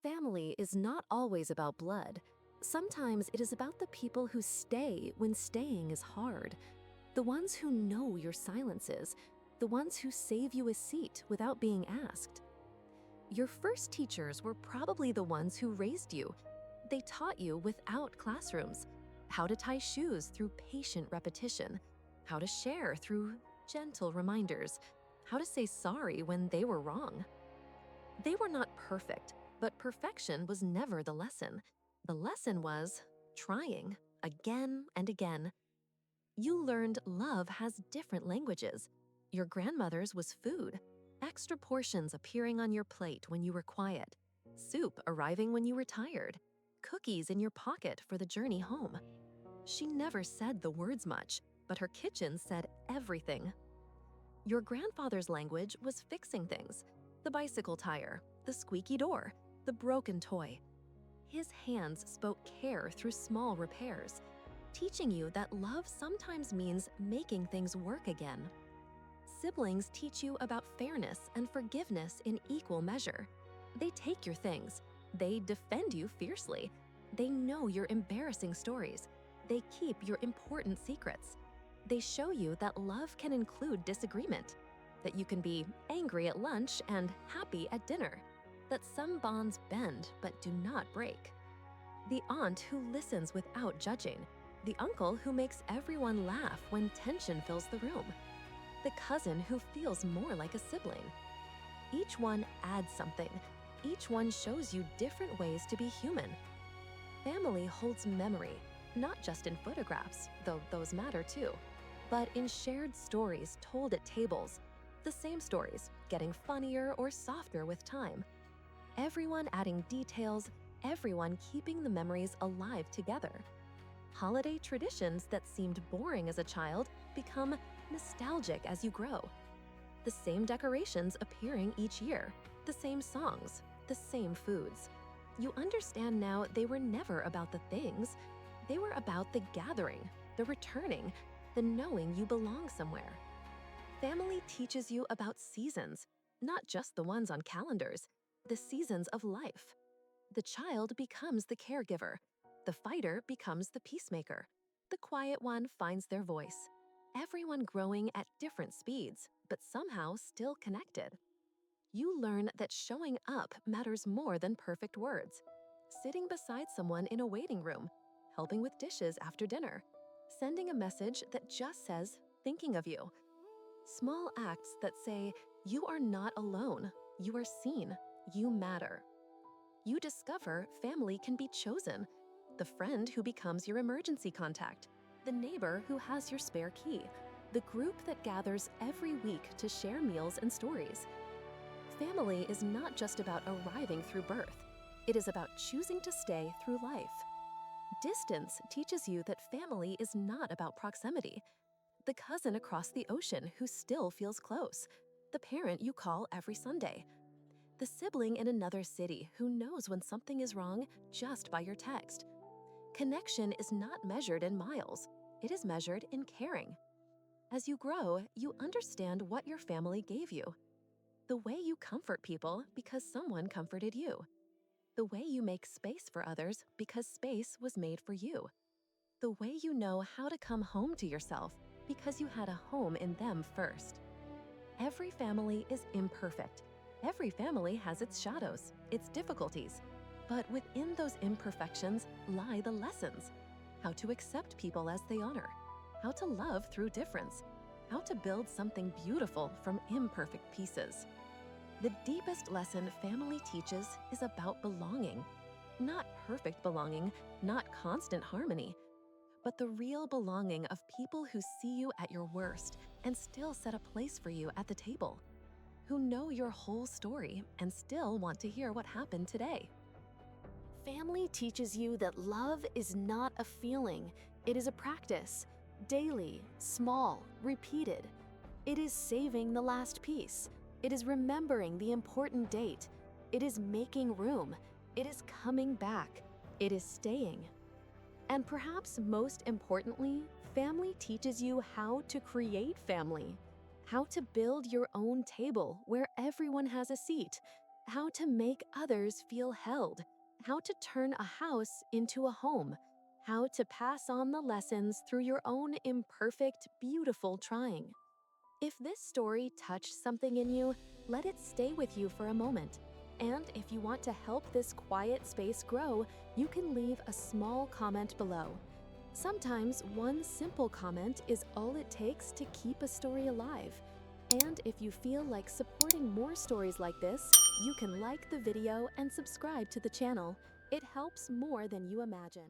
Family is not always about blood. Sometimes it is about the people who stay when staying is hard. The ones who know your silences. The ones who save you a seat without being asked. Your first teachers were probably the ones who raised you. They taught you without classrooms. How to tie shoes through patient repetition. How to share through gentle reminders. How to say sorry when they were wrong. They were not perfect, but perfection was never the lesson. The lesson was trying again and again. You learned love has different languages. Your grandmother's was food, extra portions appearing on your plate when you were quiet, soup arriving when you were tired, cookies in your pocket for the journey home. She never said the words much, but her kitchen said everything. Your grandfather's language was fixing things, the bicycle tire, the squeaky door, the broken toy. His hands spoke care through small repairs, teaching you that love sometimes means making things work again. Siblings teach you about fairness and forgiveness in equal measure. They take your things. They defend you fiercely. They know your embarrassing stories. They keep your important secrets. They show you that love can include disagreement, that you can be angry at lunch and happy at dinner, that some bonds bend but do not break. The aunt who listens without judging, the uncle who makes everyone laugh when tension fills the room, the cousin who feels more like a sibling. Each one adds something. Each one shows you different ways to be human. Family holds memory, not just in photographs, though those matter too, but in shared stories told at tables, the same stories, getting funnier or softer with time. Everyone adding details, everyone keeping the memories alive together. Holiday traditions that seemed boring as a child become nostalgic as you grow. The same decorations appearing each year, the same songs, the same foods. You understand now they were never about the things. They were about the gathering, the returning, the knowing you belong somewhere. Family teaches you about seasons, not just the ones on calendars, the seasons of life. The child becomes the caregiver. The fighter becomes the peacemaker. The quiet one finds their voice. Everyone growing at different speeds, but somehow still connected. You learn that showing up matters more than perfect words. Sitting beside someone in a waiting room, helping with dishes after dinner, sending a message that just says, thinking of you. Small acts that say, you are not alone, you are seen, you matter. You discover family can be chosen. The friend who becomes your emergency contact, the neighbor who has your spare key, the group that gathers every week to share meals and stories. Family is not just about arriving through birth. It is about choosing to stay through life. Distance teaches you that family is not about proximity. The cousin across the ocean who still feels close. The parent you call every Sunday. The sibling in another city who knows when something is wrong just by your text. Connection is not measured in miles. It is measured in caring. As you grow, you understand what your family gave you. The way you comfort people because someone comforted you. The way you make space for others because space was made for you. The way you know how to come home to yourself because you had a home in them first. Every family is imperfect. Every family has its shadows, its difficulties. But within those imperfections lie the lessons. How to accept people as they are. How to love through difference. How to build something beautiful from imperfect pieces. The deepest lesson family teaches is about belonging. Not perfect belonging, not constant harmony, but the real belonging of people who see you at your worst and still set a place for you at the table, who know your whole story and still want to hear what happened today. Family teaches you that love is not a feeling, it is a practice, daily, small, repeated. It is saving the last piece. It is remembering the important date. It is making room. It is coming back. It is staying. And perhaps most importantly, family teaches you how to create family, how to build your own table where everyone has a seat, how to make others feel held, how to turn a house into a home, how to pass on the lessons through your own imperfect, beautiful trying. If this story touched something in you, let it stay with you for a moment. And if you want to help this quiet space grow, you can leave a small comment below. Sometimes one simple comment is all it takes to keep a story alive. And if you feel like supporting more stories like this, you can like the video and subscribe to the channel. It helps more than you imagine.